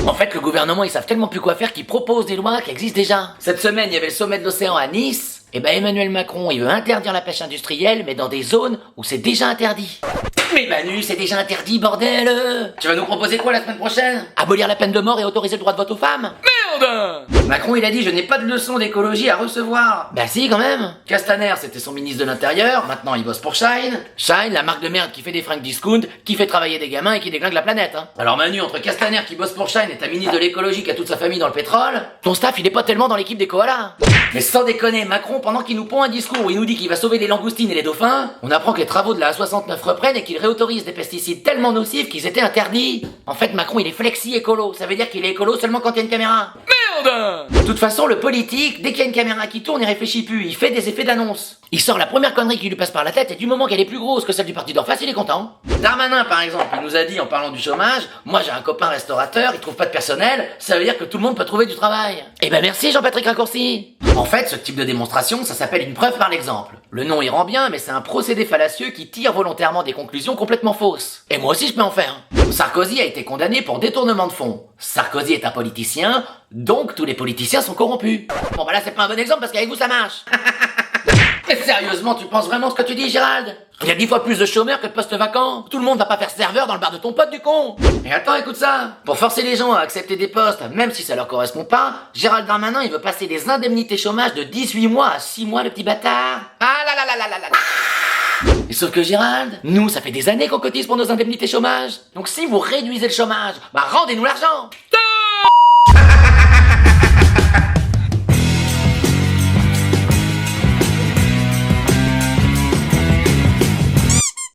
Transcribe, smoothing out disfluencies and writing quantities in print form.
En fait, le gouvernement, ils savent tellement plus quoi faire qu'ils proposent des lois qui existent déjà. Cette semaine, il y avait le sommet de l'océan à Nice. Et ben Emmanuel Macron, il veut interdire la pêche industrielle, mais dans des zones où c'est déjà interdit. Mais Manu, c'est déjà interdit, bordel! Tu vas nous proposer quoi la semaine prochaine? Abolir la peine de mort et autoriser le droit de vote aux femmes? Merde! Macron, il a dit, je n'ai pas de leçon d'écologie à recevoir. Bah si, quand même. Castaner, c'était son ministre de l'Intérieur, maintenant il bosse pour Shine. Shine, la marque de merde qui fait des fringues discount, qui fait travailler des gamins et qui déglingue la planète, hein. Alors Manu, entre Castaner qui bosse pour Shine et ta ministre de l'écologie qui a toute sa famille dans le pétrole, ton staff, il est pas tellement dans l'équipe des koalas. Mais sans déconner, Macron, pendant qu'il nous pond un discours où il nous dit qu'il va sauver les langoustines et les dauphins, on apprend que les travaux de la A69 reprennent et qu'il réautorise des pesticides tellement nocifs qu'ils étaient interdits. En fait, Macron, il est flexi-écolo. Ça veut dire qu'il est écolo seulement quand il y a une caméra. Merde! De toute façon, le politique, dès qu'il y a une caméra qui tourne, il réfléchit plus. Il fait des effets d'annonce. Il sort la première connerie qui lui passe par la tête et du moment qu'elle est plus grosse que celle du parti d'en face, il est content. Darmanin, par exemple, il nous a dit en parlant du chômage, moi j'ai un copain restaurateur, il trouve pas de personnel, ça veut dire que tout le monde peut trouver du travail. Eh ben merci Jean-Patrick Raccourci. En fait, ce type de démonstration, ça s'appelle une preuve par l'exemple. Le nom y rend bien, mais c'est un procédé fallacieux qui tire volontairement des conclusions complètement fausses. Et moi aussi je peux en faire. Sarkozy a été condamné pour détournement de fonds. Sarkozy est un politicien, donc tous les politiciens sont corrompus. Bon bah là c'est pas un bon exemple parce qu'avec vous ça marche. Mais sérieusement, tu penses vraiment ce que tu dis, Gérald? Il y a 10 fois plus de chômeurs que de postes vacants. Tout le monde va pas faire serveur dans le bar de ton pote, du con. Et attends, écoute ça. Pour forcer les gens à accepter des postes, même si ça leur correspond pas, Gérald Darmanin, il veut passer des indemnités chômage de 18 mois à 6 mois, le petit bâtard. Ah là là là là là là là. Et sauf que Gérald, nous, ça fait des années qu'on cotise pour nos indemnités chômage. Donc si vous réduisez le chômage, bah rendez-nous l'argent.